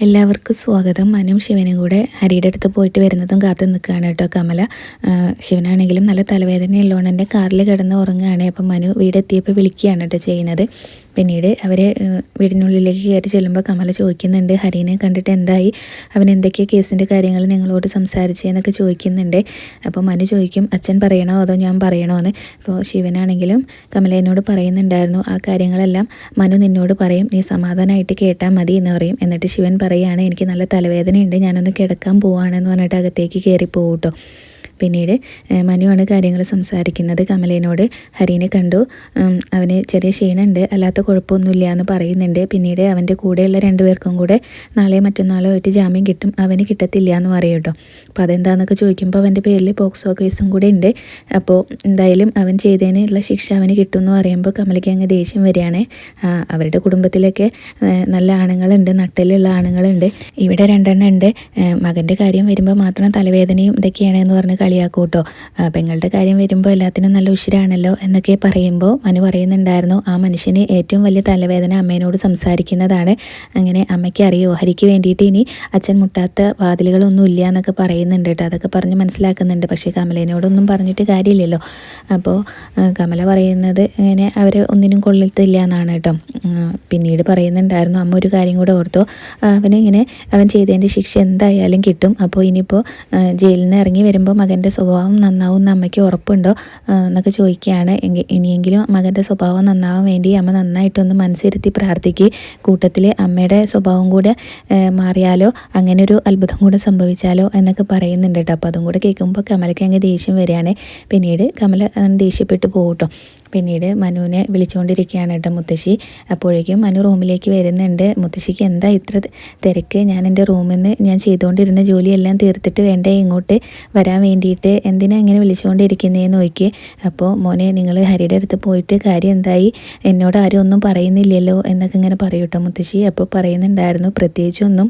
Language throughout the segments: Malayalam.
എല്ലാവർക്കും സ്വാഗതം. മനും ശിവനും കൂടെ ഹരിയുടെ അടുത്ത് പോയിട്ട് വരുന്നതും കാത്തു നിൽക്കുകയാണ് കേട്ടോ കമല. ശിവനാണെങ്കിലും നല്ല തലവേദനയുള്ളതുകൊണ്ട് എൻ്റെ കാറിൽ കിടന്ന് ഉറങ്ങുകയാണ്. അപ്പം മനു വീടെത്തിയപ്പോൾ വിളിക്കുകയാണ് കേട്ടോ ചെയ്യുന്നത്. പിന്നീട് അവർ വീടിനുള്ളിലേക്ക് കയറി ചെല്ലുമ്പോൾ കമല ചോദിക്കുന്നുണ്ട്, ഹരീനെ കണ്ടിട്ട് എന്തായി, അവൻ എന്തൊക്കെയാണ് കേസിൻ്റെ കാര്യങ്ങൾ നിങ്ങളോട് സംസാരിച്ചതെന്നൊക്കെ ചോദിക്കുന്നുണ്ട്. അപ്പോൾ മനു ചോദിക്കും, അച്ഛൻ പറയണോ അതോ ഞാൻ പറയണോ എന്ന്. അപ്പോൾ ശിവനാണെങ്കിലും കമലേനോട് പറയുന്നുണ്ടായിരുന്നു, ആ കാര്യങ്ങളെല്ലാം മനു നിന്നോട് പറയും, നീ സമാധാനമായിട്ട് കേട്ടാൽ മതി എന്ന് പറയും. എന്നിട്ട് ശിവൻ പറയുകയാണ്, എനിക്ക് നല്ല തലവേദനയുണ്ട്, ഞാനൊന്ന് കിടക്കാൻ പോവുകയാണെന്ന് പറഞ്ഞിട്ട് അകത്തേക്ക് കയറി പോകും കേട്ടോ. പിന്നീട് മനുവാണ് കാര്യങ്ങൾ സംസാരിക്കുന്നത്. കമലേനോട് ഹരീനെ കണ്ടു, അവന് ചെറിയ ക്ഷീണമുണ്ട്, അല്ലാത്ത കുഴപ്പമൊന്നുമില്ല എന്ന് പറയുന്നുണ്ട്. പിന്നീട് അവൻ്റെ കൂടെയുള്ള രണ്ടുപേർക്കും കൂടെ നാളെ മറ്റന്നാളോ ആയിട്ട് ജാമ്യം കിട്ടും, അവന് കിട്ടത്തില്ല എന്ന് പറയും കേട്ടോ. അപ്പോൾ അതെന്താണെന്നൊക്കെ ചോദിക്കുമ്പോൾ അവൻ്റെ പേരിൽ പോക്സോ കേസും കൂടെ ഉണ്ട്, അപ്പോൾ എന്തായാലും അവൻ ചെയ്തതിനുള്ള ശിക്ഷ അവന് കിട്ടും എന്ന് പറയുമ്പോൾ കമലയ്ക്ക് അങ്ങ് ദേഷ്യം വരികയാണ്. അവരുടെ കുടുംബത്തിലൊക്കെ നല്ല ആണുങ്ങളുണ്ട്, നട്ടലുള്ള ആണുങ്ങളുണ്ട്, ഇവിടെ രണ്ടെണ്ണം ഉണ്ട്. മകൻ്റെ കാര്യം വരുമ്പോൾ മാത്രം തലവേദനയും ഇതൊക്കെയാണ് എന്ന് പറഞ്ഞ് കളിയാക്കൂട്ടോ. പെങ്ങളുടെ കാര്യം വരുമ്പോൾ എല്ലാത്തിനും നല്ല ഉശിരാണല്ലോ എന്നൊക്കെ പറയുമ്പോൾ മനു പറയുന്നുണ്ടായിരുന്നു, ആ മനുഷ്യന് ഏറ്റവും വലിയ തലവേദന അമ്മേനോട് സംസാരിക്കുന്നതാണ്. അങ്ങനെ അമ്മയ്ക്ക് അറിയോ, ഹരിക്ക് വേണ്ടിയിട്ട് ഇനി അച്ഛൻ മുട്ടാത്ത വാതിലുകളൊന്നും ഇല്ല എന്നൊക്കെ പറയുന്നുണ്ട് കേട്ടോ. അതൊക്കെ പറഞ്ഞ് മനസ്സിലാക്കുന്നുണ്ട്. പക്ഷേ കമലേനോടൊന്നും പറഞ്ഞിട്ട് കാര്യമില്ലല്ലോ. അപ്പോൾ കമല പറയുന്നത് ഇങ്ങനെ അവർ ഒന്നിനും കൊള്ളത്തില്ല എന്നാണ് കേട്ടോ. പിന്നീട് പറയുന്നുണ്ടായിരുന്നു, അമ്മ ഒരു കാര്യം കൂടെ ഓർത്തോ, അവൻ ചെയ്തതിൻ്റെ ശിക്ഷ എന്തായാലും കിട്ടും. അപ്പോൾ ഇനിയിപ്പോൾ ജയിലിൽ നിന്ന് ഇറങ്ങി വരുമ്പോൾ മകൻ്റെ സ്വഭാവം നന്നാവും എന്ന് അമ്മയ്ക്ക് ഉറപ്പുണ്ടോ എന്നൊക്കെ ചോദിക്കുകയാണ്. ഇനിയെങ്കിലും മകൻ്റെ സ്വഭാവം നന്നാവാൻ വേണ്ടി അമ്മ നന്നായിട്ടൊന്ന് മനസ്സിരുത്തി പ്രാർത്ഥിക്കുക. കൂട്ടത്തിൽ അമ്മയുടെ സ്വഭാവം കൂടെ മാറിയാലോ, അങ്ങനെ ഒരു അത്ഭുതം കൂടെ സംഭവിച്ചാലോ എന്നൊക്കെ പറയുന്നുണ്ട് കേട്ടോ. അപ്പോൾ അതും കൂടെ കേൾക്കുമ്പോൾ കമലയ്ക്ക് അങ്ങ് ദേഷ്യം വരികയാണ്. പിന്നീട് കമല ദേഷ്യപ്പെട്ട് പോകട്ടോ. പിന്നീട് മനുവിനെ വിളിച്ചുകൊണ്ടിരിക്കുകയാണ് കേട്ടോ മുത്തശ്ശി. അപ്പോഴേക്കും മനു റൂമിലേക്ക് വരുന്നുണ്ട്. മുത്തശ്ശിക്ക് എന്താ ഇത്ര തിരക്ക്, ഞാൻ എൻ്റെ റൂമിൽ നിന്ന് ഞാൻ ചെയ്തുകൊണ്ടിരുന്ന ജോലിയെല്ലാം തീർത്തിട്ട് വേണ്ടേ ഇങ്ങോട്ട് വരാൻ വേണ്ടിയിട്ട്, എന്തിനാ ഇങ്ങനെ വിളിച്ചുകൊണ്ടിരിക്കുന്നതെന്ന് നോക്കി. അപ്പോൾ മോനെ, നിങ്ങൾ ഹരിയുടെ അടുത്ത് പോയിട്ട് കാര്യം എന്തായി, എന്നോട് ആരും ഒന്നും പറയുന്നില്ലല്ലോ എന്നൊക്കെ ഇങ്ങനെ പറയും കേട്ടോ മുത്തശ്ശി. അപ്പോൾ പറയുന്നുണ്ടായിരുന്നു, പ്രത്യേകിച്ചൊന്നും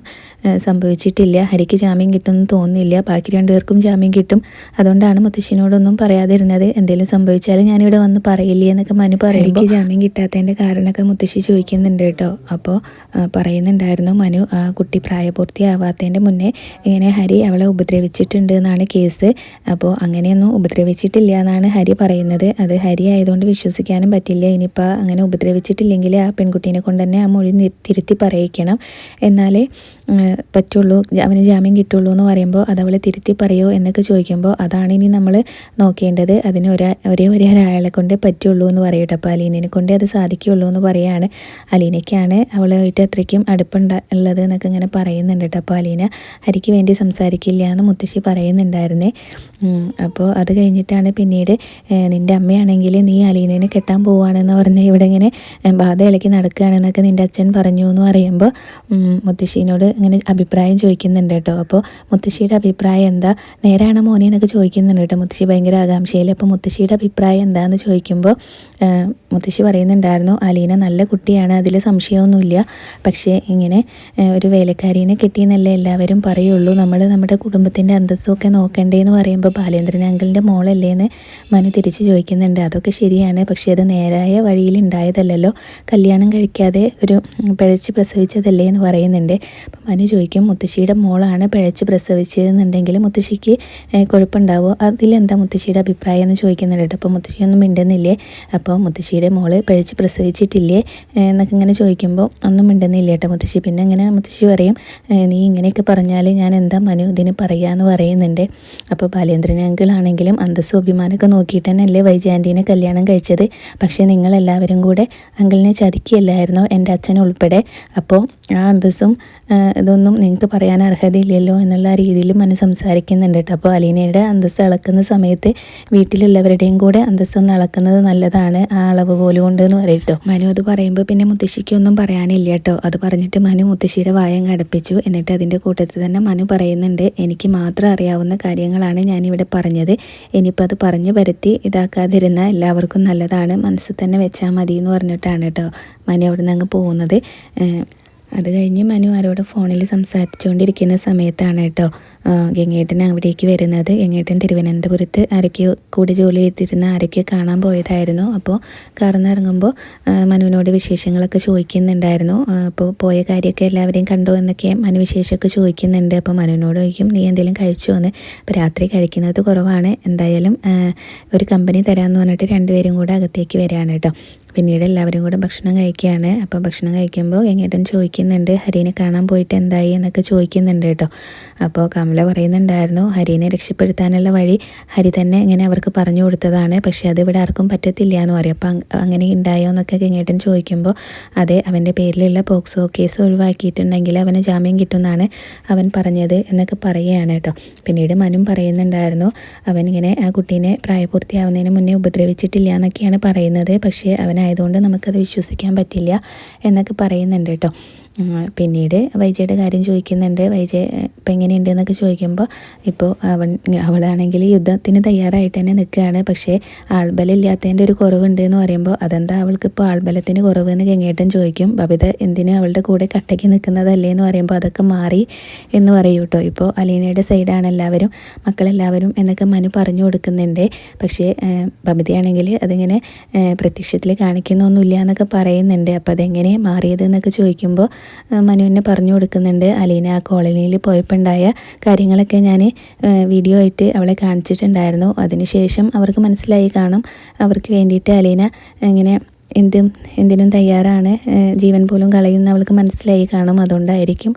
സംഭവിച്ചിട്ടില്ല, ഹരിക്ക് ജാമ്യം കിട്ടുമെന്ന് തോന്നുന്നില്ല, ബാക്കി രണ്ടുപേർക്കും ജാമ്യം കിട്ടും, അതുകൊണ്ടാണ് മുത്തശ്ശിനോടൊന്നും പറയാതിരുന്നത്, എന്തെങ്കിലും സംഭവിച്ചാലും ഞാനിവിടെ വന്ന് പറയില്ല എന്നൊക്കെ മനു പറയുമ്പോൾ ജാമ്യം കിട്ടാത്തതിൻ്റെ കാരണമൊക്കെ മുത്തശ്ശി ചോദിക്കുന്നുണ്ട് കേട്ടോ. അപ്പോൾ പറയുന്നുണ്ടായിരുന്നു, മനു ആ കുട്ടി പ്രായപൂർത്തിയാവാത്തതിൻ്റെ മുന്നേ ഇങ്ങനെ ഹരി അവളെ ഉപദ്രവിച്ചിട്ടുണ്ട് എന്നാണ് കേസ്. അപ്പോൾ അങ്ങനെയൊന്നും ഉപദ്രവിച്ചിട്ടില്ല എന്നാണ് ഹരി പറയുന്നത്. അത് ഹരി ആയതുകൊണ്ട് വിശ്വസിക്കാനും പറ്റില്ല. ഇനിയിപ്പോൾ അങ്ങനെ ഉപദ്രവിച്ചിട്ടില്ലെങ്കിൽ ആ പെൺകുട്ടീനെ കൊണ്ട് തന്നെ ആ മൊഴി തിരുത്തി പറയിക്കണം, എന്നാലേ പറ്റുള്ളൂ, അവന് ജാമ്യം കിട്ടുള്ളൂ എന്ന് പറയുമ്പോൾ അത് അവളെ തിരുത്തി പറയുമോ എന്നൊക്കെ ചോദിക്കുമ്പോൾ അതാണ് ഇനി നമ്മൾ നോക്കേണ്ടത്, അതിന് ഒരേ ഒരാളെ കൊണ്ടേ പറ്റുള്ളൂ എന്ന് പറയട്ടെ. അപ്പോൾ അലീനയെ കൊണ്ടേ അത് സാധിക്കുള്ളൂ എന്ന് പറയുകയാണ്. അലീനയ്ക്കാണ് അവളുമായിട്ട് അത്രയ്ക്കും അടുപ്പുള്ളത് എന്നൊക്കെ ഇങ്ങനെ പറയുന്നുണ്ട് കേട്ടോ. അപ്പോൾ അലീന ഹരിക്ക് വേണ്ടി സംസാരിക്കില്ല എന്ന് മുത്തശ്ശി പറയുന്നുണ്ടായിരുന്നേ. അപ്പോൾ അത് കഴിഞ്ഞിട്ടാണ് പിന്നീട് നിൻ്റെ അമ്മയാണെങ്കിൽ നീ അലീനയെ കെട്ടാൻ പോവുകയാണെന്ന് പറഞ്ഞ് ഇവിടെ ഇങ്ങനെ ബാധ ഇളക്കി നടക്കുകയാണെന്നൊക്കെ നിൻ്റെ അച്ഛൻ പറഞ്ഞു എന്ന് പറയുമ്പോൾ മുത്തശ്ശീനോട് ഇങ്ങനെ അഭിപ്രായം ചോദിക്കുന്നുണ്ട് കേട്ടോ. അപ്പോൾ മുത്തശ്ശിയുടെ അഭിപ്രായം എന്താ, നേരാണോ മോനെ എന്നൊക്കെ ചോദിക്കുന്നുണ്ട് കേട്ടോ മുത്തശ്ശി ഭയങ്കര ആകാംക്ഷയിൽ. അപ്പോൾ മുത്തശ്ശിയുടെ അഭിപ്രായം എന്താണെന്ന് ചോദിക്കുമ്പോൾ മുത്തശ്ശി പറയുന്നുണ്ടായിരുന്നു, അലീന നല്ല കുട്ടിയാണ്, അതിൽ സംശയമൊന്നുമില്ല, പക്ഷേ ഇങ്ങനെ ഒരു വേലക്കാരീനെ കിട്ടിയെന്നല്ലേ എല്ലാവരും പറയുള്ളൂ, നമ്മൾ നമ്മുടെ കുടുംബത്തിൻ്റെ അന്തസ്സൊക്കെ നോക്കണ്ടേന്ന് പറയുമ്പോൾ ബാലേന്ദ്രൻ അങ്കിളിൻ്റെ മോളല്ലേ എന്ന് മനു തിരിച്ച് ചോദിക്കുന്നുണ്ട്. അതൊക്കെ ശരിയാണ്, പക്ഷേ അത് നേരായ വഴിയിൽ ഉണ്ടായതല്ലല്ലോ, കല്യാണം കഴിക്കാതെ ഒരു പിഴച്ച് പ്രസവിച്ചതല്ലേ എന്ന് പറയുന്നുണ്ട്. അപ്പം മനു ചോദിക്കും, മുത്തശ്ശിയുടെ മോളാണ് പിഴച്ച് പ്രസവിച്ചതെന്നുണ്ടെങ്കിൽ മുത്തശ്ശിക്ക് കുഴപ്പമുണ്ടാവുമോ, അതിലെന്താ മുത്തശ്ശിയുടെ അഭിപ്രായം എന്ന് ചോദിക്കുന്നുണ്ട്. അപ്പോൾ മുത്തശ്ശിയൊന്നും മിണ്ടുന്നില്ലേ. അപ്പോൾ മുത്തശ്ശിയുടെ മോള് പിഴച്ച് പ്രസവിച്ചിട്ടില്ലേ എന്നൊക്കെ ഇങ്ങനെ ചോദിക്കുമ്പോൾ ഒന്നും മിണ്ടുന്നില്ല കേട്ടോ മുത്തശ്ശി. പിന്നെ ഇങ്ങനെ മുത്തശ്ശി പറയും, നീ ഇങ്ങനെയൊക്കെ പറഞ്ഞാൽ ഞാൻ എന്താ മനു ഇതിന് പറയാമെന്ന് പറയുന്നുണ്ട്. അപ്പോൾ ബാലേന്ദ്രൻ അങ്കിളാണെങ്കിലും അന്തസ്സും അഭിമാനമൊക്കെ നോക്കിയിട്ട് തന്നെയല്ലേ വൈജാൻറ്റീനെ കല്യാണം കഴിച്ചത്, പക്ഷേ നിങ്ങളെല്ലാവരും കൂടെ അങ്കിളിനെ ചതിക്കുകയല്ലായിരുന്നോ, എൻ്റെ അച്ഛൻ ഉൾപ്പെടെ, അപ്പോൾ ആ അന്തസ്സും ഇതൊന്നും നിങ്ങൾക്ക് പറയാൻ അർഹതയില്ലല്ലോ എന്നുള്ള രീതിയിൽ മനു സംസാരിക്കുന്നുണ്ട് കേട്ടോ. അപ്പോൾ അലീനയുടെ അന്തസ്സ് അളക്കുന്ന സമയത്ത് വീട്ടിലുള്ളവരുടെയും കൂടെ അന്തസ്സൊന്ന് അളക്കുന്നത് നല്ലതാണ്, ആ അളവ് പോലും കൊണ്ട് എന്ന് പറയട്ടോ. മനു അത് പറയുമ്പോൾ പിന്നെ മുത്തശ്ശിക്കൊന്നും പറയാനില്ല കേട്ടോ. അത് പറഞ്ഞിട്ട് മനു മുത്തശ്ശിയുടെ വായം കടപ്പിച്ചു. എന്നിട്ട് അതിൻ്റെ കൂട്ടത്തിൽ തന്നെ മനു പറയുന്നുണ്ട്, എനിക്ക് മാത്രം അറിയാവുന്ന കാര്യങ്ങളാണ് ഞാനിവിടെ പറഞ്ഞത്, ഇനിയിപ്പോൾ അത് പറഞ്ഞു വരുത്തി ഇതാക്കാതിരുന്ന എല്ലാവർക്കും നല്ലതാണ്, മനസ്സിൽ തന്നെ വെച്ചാൽ മതി എന്ന് പറഞ്ഞിട്ടാണ് കേട്ടോ മനു അവിടെ നിന്ന് അങ്ങ് പോകുന്നത്. അത് കഴിഞ്ഞ് മനു ആരോട് ഫോണിൽ സംസാരിച്ചുകൊണ്ടിരിക്കുന്ന സമയത്താണ് കേട്ടോ ഗംഗേട്ടൻ അവിടേക്ക് വരുന്നത്. ഗംഗേട്ടൻ തിരുവനന്തപുരത്ത് ആരൊക്കെയോ കൂടി ജോലി ചെയ്തിരുന്ന ആരൊക്കെയോ കാണാൻ പോയതായിരുന്നു. അപ്പോൾ കാറിൽ നിന്ന് ഇറങ്ങുമ്പോൾ മനുവിനോട് വിശേഷങ്ങളൊക്കെ ചോദിക്കുന്നുണ്ടായിരുന്നു. അപ്പോൾ പോയ കാര്യമൊക്കെ എല്ലാവരെയും കണ്ടോ എന്നൊക്കെ മനു വിശേഷമൊക്കെ ചോദിക്കുന്നുണ്ട്. അപ്പോൾ മനുവിനോട് ചോദിക്കും, നീ എന്തെങ്കിലും കഴിച്ചോ എന്ന്. അപ്പോൾ രാത്രി കഴിക്കുന്നത് കുറവാണ്, എന്തായാലും ഒരു കമ്പനി തരാമെന്ന് പറഞ്ഞിട്ട് രണ്ടുപേരും കൂടെ അകത്തേക്ക് വരികയാണ് കേട്ടോ. പിന്നീട് എല്ലാവരും കൂടെ ഭക്ഷണം കഴിക്കുകയാണ്. അപ്പോൾ ഭക്ഷണം കഴിക്കുമ്പോൾ ഗംഗേട്ടൻ ചോദിക്കുന്നുണ്ട്, ഹരീനെ കാണാൻ പോയിട്ട് എന്തായി എന്നൊക്കെ ചോദിക്കുന്നുണ്ട് കേട്ടോ. അപ്പോൾ കമല പറയുന്നുണ്ടായിരുന്നു, ഹരീനെ രക്ഷപ്പെടുത്താനുള്ള വഴി ഹരി തന്നെ ഇങ്ങനെ അവർക്ക് പറഞ്ഞു കൊടുത്തതാണ്, പക്ഷേ അത് ഇവിടെ ആർക്കും പറ്റത്തില്ല എന്ന് പറയും. അപ്പം അങ്ങനെ ഉണ്ടായോ എന്നൊക്കെ ഗംഗേട്ടൻ ചോദിക്കുമ്പോൾ അതെ, അവൻ്റെ പേരിലുള്ള പോക്സോ കേസ് ഒഴിവാക്കിയിട്ടുണ്ടെങ്കിൽ അവന് ജാമ്യം കിട്ടുമെന്നാണ് അവൻ പറഞ്ഞത് എന്നൊക്കെ പറയുകയാണ് കേട്ടോ. പിന്നീട് മനും പറയുന്നുണ്ടായിരുന്നു, അവനിങ്ങനെ ആ കുട്ടീനെ പ്രായപൂർത്തിയാവുന്നതിന് മുന്നേ ഉപദ്രവിച്ചിട്ടില്ല എന്നൊക്കെയാണ് പറയുന്നത്, പക്ഷേ അവനായതുകൊണ്ട് നമുക്കത് വിശ്വസിക്കാൻ പറ്റില്ല എന്നൊക്കെ പറയുന്നുണ്ട് കേട്ടോ. പിന്നീട് വൈജയുടെ കാര്യം ചോദിക്കുന്നുണ്ട്. വൈജ ഇപ്പം എങ്ങനെയുണ്ട് എന്നൊക്കെ ചോദിക്കുമ്പോൾ ഇപ്പോൾ അവളാണെങ്കിൽ യുദ്ധത്തിന് തയ്യാറായിട്ട് തന്നെ നിൽക്കുകയാണ്, പക്ഷേ ആൾബലമില്ലാത്തതിൻ്റെ ഒരു കുറവുണ്ട് എന്ന് പറയുമ്പോൾ അതെന്താ അവൾക്കിപ്പോൾ ആൾബലത്തിന് കുറവെന്ന് ഗംഗേട്ടൻ ചോദിക്കും. ബബിത എന്തിനും അവളുടെ കൂടെ കട്ടയ്ക്ക് നിൽക്കുന്നതല്ലേ എന്ന് പറയുമ്പോൾ അതൊക്കെ മാറി എന്ന് പറയൂ കേട്ടോ. ഇപ്പോൾ അലീനയുടെ സൈഡാണ് എല്ലാവരും, മക്കളെല്ലാവരും എന്നൊക്കെ മനു പറഞ്ഞു കൊടുക്കുന്നുണ്ട്. പക്ഷേ ബബിതയാണെങ്കിൽ അതിങ്ങനെ പ്രത്യക്ഷത്തിൽ കാണിക്കുന്നൊന്നുമില്ല എന്നൊക്കെ പറയുന്നുണ്ട്. അപ്പോൾ അതെങ്ങനെ മാറിയത് എന്നൊക്കെ ചോദിക്കുമ്പോൾ മനുവിനെ പറഞ്ഞു കൊടുക്കുന്നുണ്ട്. അലീന ആ കോളനിയിൽ പോയപ്പോൾ ഉണ്ടായ കാര്യങ്ങളൊക്കെ ഞാൻ വീഡിയോ ആയിട്ട് അവളെ കാണിച്ചിട്ടുണ്ടായിരുന്നു. അതിനുശേഷം അവർക്ക് മനസ്സിലായി കാണും, അവർക്ക് വേണ്ടിയിട്ട് അലീന ഇങ്ങനെ എന്തിനും തയ്യാറാണ്, ജീവൻ പോലും കളയുന്ന അവൾക്ക് മനസ്സിലായി കാണും, അതുകൊണ്ടായിരിക്കും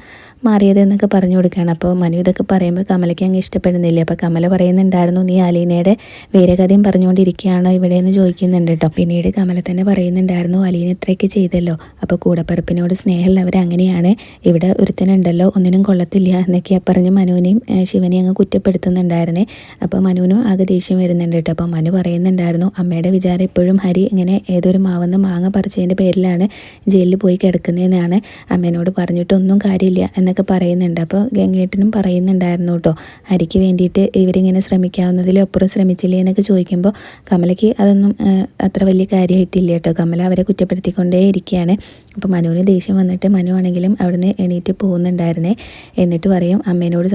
മാറിയത് എന്നൊക്കെ പറഞ്ഞു കൊടുക്കുകയാണ്. അപ്പോൾ മനു ഇതൊക്കെ പറയുമ്പോൾ കമലയ്ക്ക് അങ്ങ് ഇഷ്ടപ്പെടുന്നില്ല. അപ്പോൾ കമല പറയുന്നുണ്ടായിരുന്നു, നീ അലീനയുടെ വീരകഥയും പറഞ്ഞുകൊണ്ടിരിക്കുകയാണോ ഇവിടെ എന്ന് ചോദിക്കുന്നുണ്ട് കേട്ടോ. പിന്നീട് കമല തന്നെ പറയുന്നുണ്ടായിരുന്നു, അലീന ഇത്രയൊക്കെ ചെയ്തല്ലോ, അപ്പോൾ കൂടപ്പറപ്പിനോട് സ്നേഹമുള്ളവർ അങ്ങനെയാണ്, ഇവിടെ ഒരുത്തനുണ്ടല്ലോ ഒന്നിനും കൊള്ളത്തില്ല എന്നൊക്കെ പറഞ്ഞ് മനുവിനെയും ശിവനെയും അങ്ങ് കുറ്റപ്പെടുത്തുന്നുണ്ടായിരുന്നേ. അപ്പോൾ മനുവിനും ആകെ ദേഷ്യം വരുന്നുണ്ട് കേട്ടോ. അപ്പോൾ മനു പറയുന്നുണ്ടായിരുന്നു, അമ്മയുടെ വിചാരം എപ്പോഴും ഹരി ഇങ്ങനെ ഏതൊരു മാവെന്ന് മാങ്ങ പറിച്ചതിൻ്റെ പേരിലാണ് ജയിലിൽ പോയി കിടക്കുന്നതെന്നാണ്, അമ്മേനോട് പറഞ്ഞിട്ടൊന്നും കാര്യമില്ല എന്നൊക്കെ പറയുന്നുണ്ട്. അപ്പോൾ ഗംഗേട്ടനും പറയുന്നുണ്ടായിരുന്നു കേട്ടോ, ഹരിക്ക് വേണ്ടിയിട്ട് ഇവരിങ്ങനെ ശ്രമിക്കാവുന്നതിലപ്പുറം ശ്രമിച്ചില്ലേ എന്നൊക്കെ ചോദിക്കുമ്പോൾ കമലയ്ക്ക് അതൊന്നും അത്ര വലിയ കാര്യമായിട്ടില്ല കേട്ടോ. കമല അവരെ കുറ്റപ്പെടുത്തിക്കൊണ്ടേ ഇരിക്കുകയാണ്. അപ്പോൾ മനുവിന് ദേഷ്യം വന്നിട്ട് മനു ആണെങ്കിലും അവിടുന്ന് എണീറ്റ് പോകുന്നുണ്ടായിരുന്നേ. എന്നിട്ട് പറയും അമ്മേനോട്,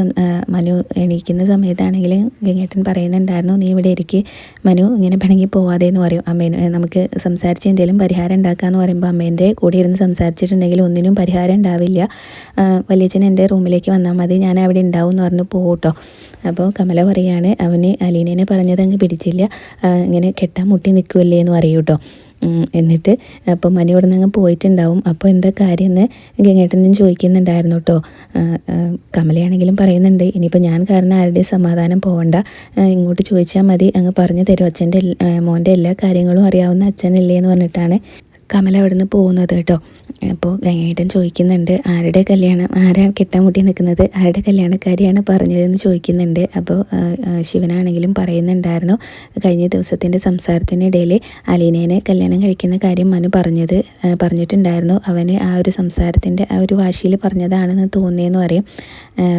മനു എണീക്കുന്ന സമയത്താണെങ്കിലും ഗംഗേട്ടൻ പറയുന്നുണ്ടായിരുന്നു, നീ ഇവിടെ ഇരിക്ക്, മനു ഇങ്ങനെ പിണങ്ങി പോവാതെ എന്ന് പറയും. അമ്മേന് നമുക്ക് സംസാരിച്ച് എന്തെങ്കിലും പരിഹാരം ഉണ്ടാക്കാമെന്ന് പറയുമ്പോൾ അമ്മേൻ്റെ കൂടെ ഇരുന്ന് സംസാരിച്ചിട്ടുണ്ടെങ്കിൽ ഒന്നിനും പരിഹാരം ഉണ്ടാവില്ല, വലിയച്ഛൻ എൻ്റെ റൂമിലേക്ക് വന്നാൽ മതി, ഞാൻ അവിടെ ഉണ്ടാവും എന്ന് പറഞ്ഞ് പോകട്ടോ. അപ്പോൾ കമല പറയാണ്, അവന് അലീനേനെ പറഞ്ഞത് അങ്ങ് പിടിച്ചില്ല, ഇങ്ങനെ കെട്ടാൻ മുട്ടി നിൽക്കുമല്ലേ എന്ന് പറയൂ കേട്ടോ. എന്നിട്ട് അപ്പോൾ മനു ഇവിടെ നിന്ന് അങ്ങ് പോയിട്ടുണ്ടാവും. അപ്പോൾ എന്താ കാര്യം എന്ന് ഗംഗേട്ടനും ചോദിക്കുന്നുണ്ടായിരുന്നു കേട്ടോ. കമലയാണെങ്കിലും പറയുന്നുണ്ട്, ഇനിയിപ്പോൾ ഞാൻ കാരണം ആരുടെയും സമാധാനം പോകണ്ട, ഇങ്ങോട്ട് ചോദിച്ചാൽ മതി, അങ്ങ് പറഞ്ഞു തരും, അച്ഛൻ്റെ മോൻ്റെ എല്ലാ കാര്യങ്ങളും അറിയാവുന്ന അച്ഛനല്ലേ എന്ന് പറഞ്ഞിട്ടാണ് കമല അവിടെ നിന്ന് പോകുന്നത് കേട്ടോ. അപ്പോൾ ഗംഗേട്ടൻ ചോദിക്കുന്നുണ്ട്, ആരുടെ കല്യാണം, ആരാണ് കെട്ടാൻ മുട്ടി നിൽക്കുന്നത്, ആരുടെ കല്യാണക്കാരിയാണ് പറഞ്ഞതെന്ന് ചോദിക്കുന്നുണ്ട്. അപ്പോൾ ശിവനാണെങ്കിലും പറയുന്നുണ്ടായിരുന്നു, കഴിഞ്ഞ ദിവസത്തിൻ്റെ സംസാരത്തിനിടയിൽ അലീനേനെ കല്യാണം കഴിക്കുന്ന കാര്യം മനു പറഞ്ഞിട്ടുണ്ടായിരുന്നു, അവന് ആ ഒരു സംസാരത്തിൻ്റെ ആ ഒരു വാശിയിൽ പറഞ്ഞതാണെന്ന് തോന്നിയെന്ന് പറയും.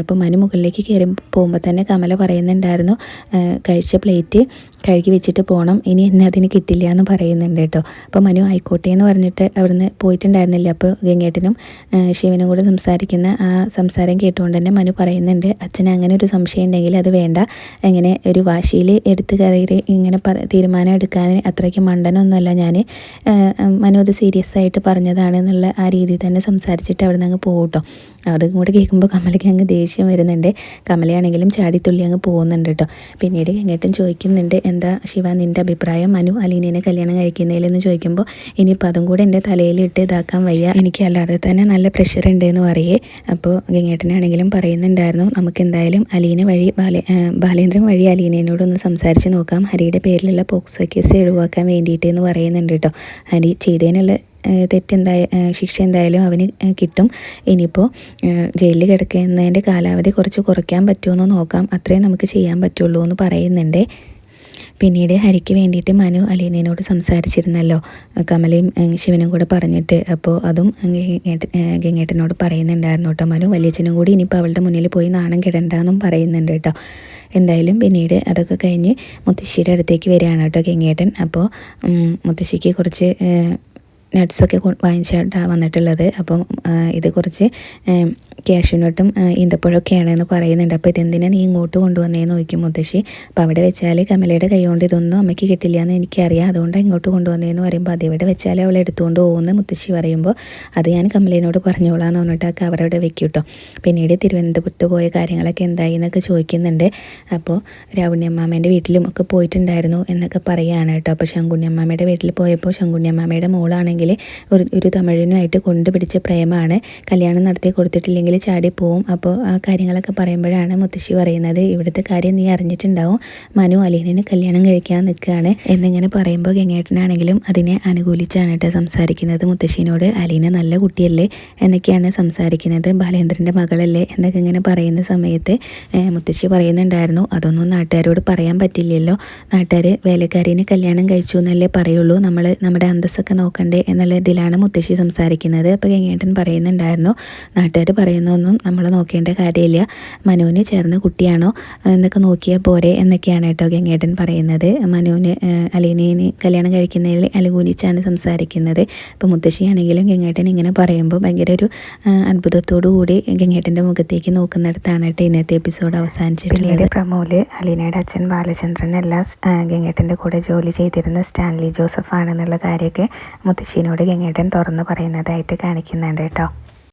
അപ്പോൾ മനു മുകളിലേക്ക് കയറി പോകുമ്പോൾ തന്നെ കമല പറയുന്നുണ്ടായിരുന്നു, കഴിച്ച പ്ലേറ്റ് കഴുകി വെച്ചിട്ട് പോകണം, ഇനി എന്നെ അതിന് കിട്ടില്ല എന്ന് പറയുന്നുണ്ട് കേട്ടോ. അപ്പോൾ മനു ആയിക്കോട്ടെ എന്ന് പറഞ്ഞിട്ട് അവിടുന്ന് പോയിട്ടുണ്ടായിരുന്നില്ല. അപ്പോൾ ഗംഗേട്ടനും ശിവനും കൂടെ സംസാരിക്കുന്ന ആ സംസാരം കേട്ടുകൊണ്ട് തന്നെ മനു പറയുന്നുണ്ട്, അച്ഛന് അങ്ങനെ ഒരു സംശയം ഉണ്ടെങ്കിൽ അത് വേണ്ട, എങ്ങനെ ഒരു വാശിയിൽ എടുത്ത് കയറി ഇങ്ങനെ തീരുമാനം എടുക്കാൻ അത്രയ്ക്ക് മണ്ടനൊന്നുമല്ല ഞാൻ, മനു അത് സീരിയസ് ആയിട്ട് പറഞ്ഞതാണ് എന്നുള്ള ആ രീതിയിൽ തന്നെ സംസാരിച്ചിട്ട് അവിടെ നിന്ന് അങ്ങ് പോകട്ടോ. അതും കൂടെ കേൾക്കുമ്പോൾ കമലയ്ക്ക് അങ്ങ് ദേഷ്യം വരുന്നുണ്ട്. കമലയാണെങ്കിലും ചാടിത്തുള്ളി അങ്ങ് പോകുന്നുണ്ട് കേട്ടോ. പിന്നീട് ഗംഗേട്ടൻ ചോദിക്കുന്നുണ്ട്, എന്താ ശിവ നിൻ്റെ അഭിപ്രായം മനു അലീനേനെ കല്യാണം കഴിക്കുന്നതിലെന്ന് ചോദിക്കുമ്പോൾ, ഇനിയിപ്പോൾ അതും കൂടെ എൻ്റെ തലയിലിട്ട് ഇതാക്കാൻ വയ്യ, എനിക്ക് അല്ലാതെ തന്നെ നല്ല പ്രഷർ ഉണ്ട് എന്ന് പറയേ. അപ്പോൾ ഗംഗേട്ടനാണെങ്കിലും പറയുന്നുണ്ടായിരുന്നു, നമുക്ക് എന്തായാലും അലീന വഴി ബാലേന്ദ്രൻ വഴി അലീനയോടൊന്ന് സംസാരിച്ച് നോക്കാം, ഹരിയുടെ പേരിലുള്ള പോക്സോ കേസ് ഒഴിവാക്കാൻ വേണ്ടിയിട്ട് എന്ന് പറയുന്നുണ്ട് കേട്ടോ. ഹരി ചെയ്തതിനുള്ള ശിക്ഷ എന്തായാലും അവന് കിട്ടും, ഇനിയിപ്പോൾ ജയിലിൽ കിടക്കുന്നതിൻ്റെ കാലാവധി കുറച്ച് കുറയ്ക്കാൻ പറ്റുമോ നോക്കാം, അത്രയും നമുക്ക് ചെയ്യാൻ പറ്റുള്ളൂ എന്ന് പറയുന്നുണ്ട്. പിന്നീട് ഹരിക്ക് വേണ്ടിയിട്ട് മനു അലീനയോട് സംസാരിച്ചിരുന്നല്ലോ, കമലയും ശിവനും കൂടെ പറഞ്ഞിട്ട്. അപ്പോൾ അതും ഗംഗേട്ടനോട് പറയുന്നുണ്ടായിരുന്നു കേട്ടോ. മനു വലിയച്ഛനും കൂടി ഇനിയിപ്പോൾ അവളുടെ മുന്നിൽ പോയി നാണം കിടണ്ടെന്നും പറയുന്നുണ്ട് കേട്ടോ. എന്തായാലും പിന്നീട് അതൊക്കെ കഴിഞ്ഞ് മുത്തശ്ശിയുടെ അടുത്തേക്ക് വരികയാണ് കേട്ടോ ഗംഗേട്ടൻ. അപ്പോൾ മുത്തശ്ശിക്ക് കുറച്ച് നട്ട്സൊക്കെ വാങ്ങിച്ചിട്ടാണ് വന്നിട്ടുള്ളത്. അപ്പം ഇത് കുറച്ച് കാഷ്യൂനട്ടും ഈന്തപ്പഴമൊക്കെയാണ് എന്ന് പറയുന്നുണ്ട്. അപ്പോൾ ഇതെന്തിനാണ് നീ ഇങ്ങോട്ട് കൊണ്ടുവന്നേന്ന് ചോദിക്കും മുത്തശ്ശി. അപ്പോൾ അവിടെ വെച്ചാൽ കമലയുടെ കൈ കൊണ്ട് ഇതൊന്നും അമ്മയ്ക്ക് കിട്ടില്ല എന്ന് എനിക്കറിയാം, അതുകൊണ്ടാണ് ഇങ്ങോട്ട് കൊണ്ടുവന്നതെന്ന് പറയുമ്പോൾ അതിവിടെ വെച്ചാൽ അവൾ എടുത്തുകൊണ്ട് പോകുമെന്ന് മുത്തശ്ശി പറയുമ്പോൾ അത് ഞാൻ കമലേനോട് പറഞ്ഞോളാം എന്ന് പറഞ്ഞിട്ട് ആ കവർ അവിടെ വെക്കും കേട്ടോ. പിന്നീട് തിരുവനന്തപുരത്ത് പോയ കാര്യങ്ങളൊക്കെ എന്തായി എന്നൊക്കെ ചോദിക്കുന്നുണ്ട്. അപ്പോൾ രാവുണ്ണിയമ്മാമ്മേൻ്റെ വീട്ടിലും ഒക്കെ പോയിട്ടുണ്ടായിരുന്നു എന്നൊക്കെ പറയുകയാണ് കേട്ടോ. അപ്പോൾ ശങ്കുണ്ണിയമ്മാമ്മയുടെ വീട്ടിൽ പോയപ്പോൾ ശങ്കുണ്ണിയമ്മാമ്മയുടെ മോളാണെങ്കിൽ ഒരു തമിഴനുമായിട്ട് കൊണ്ടുപിടിച്ച പ്രേമമാണ്, കല്യാണം നടത്തി കൊടുത്തിട്ടില്ലെങ്കിൽ ചാടിപ്പോവും. അപ്പോൾ ആ കാര്യങ്ങളൊക്കെ പറയുമ്പോഴാണ് മുത്തശ്ശി പറയുന്നത്, ഇവിടുത്തെ കാര്യം നീ അറിഞ്ഞിട്ടുണ്ടാവും, മനു അലീനന് കല്യാണം കഴിക്കാൻ നിൽക്കുകയാണ് എന്നിങ്ങനെ പറയുമ്പോൾ ഗംഗേട്ടനാണെങ്കിലും അതിനെ അനുകൂലിച്ചാണ് കേട്ടോ സംസാരിക്കുന്നത്. മുത്തശ്ശിനോട് അലീന നല്ല കുട്ടിയല്ലേ എന്നൊക്കെയാണ് സംസാരിക്കുന്നത്, ബാലേന്ദ്രൻ്റെ മകളല്ലേ എന്നൊക്കെ ഇങ്ങനെ പറയുന്ന സമയത്ത് മുത്തശ്ശി പറയുന്നുണ്ടായിരുന്നു, അതൊന്നും നാട്ടുകാരോട് പറയാൻ പറ്റില്ലല്ലോ, നാട്ടുകാർ വേലക്കാരിനെ കല്യാണം കഴിച്ചു എന്നല്ലേ പറയുള്ളൂ, നമ്മൾ നമ്മുടെ അന്തസ്സൊക്കെ നോക്കണ്ടേ എന്നുള്ള ഇതിലാണ് മുത്തശ്ശി സംസാരിക്കുന്നത്. അപ്പോൾ ഗംഗേട്ടൻ പറയുന്നുണ്ടായിരുന്നു, നാട്ടുകാർ പറയുന്നൊന്നും നമ്മൾ നോക്കേണ്ട കാര്യമില്ല, മനുവിന് ചേർന്ന കുട്ടിയാണോ എന്നൊക്കെ നോക്കിയാൽ പോരെ എന്നൊക്കെയാണ് കേട്ടോ ഗംഗേട്ടൻ പറയുന്നത്. മനുവിന് അലീനയെ കല്യാണം കഴിക്കുന്നതിൽ അനുകൂലിച്ചാണ് സംസാരിക്കുന്നത്. അപ്പോൾ മുത്തശ്ശിയാണെങ്കിലും ഗംഗേട്ടൻ ഇങ്ങനെ പറയുമ്പോൾ ഭയങ്കര ഒരു അത്ഭുതത്തോടു കൂടി ഗംഗേട്ടൻ്റെ മുഖത്തേക്ക് നോക്കുന്നിടത്താണ് കേട്ടോ ഇന്നത്തെ എപ്പിസോഡ് അവസാനിച്ചിട്ടുള്ളത്. പിന്നീട് പ്രമോല് അലീനയുടെ അച്ഛൻ ബാലചന്ദ്രനല്ല ഗംഗേട്ടൻ്റെ കൂടെ ജോലി ചെയ്തിരുന്ന സ്റ്റാൻലി ജോസഫ് ആണെന്നുള്ള കാര്യമൊക്കെ മുത്തശ്ശിനോട് ഗംഗേട്ടൻ തുറന്ന് പറയുന്നതായിട്ട് കാണിക്കുന്നുണ്ട് കേട്ടോ.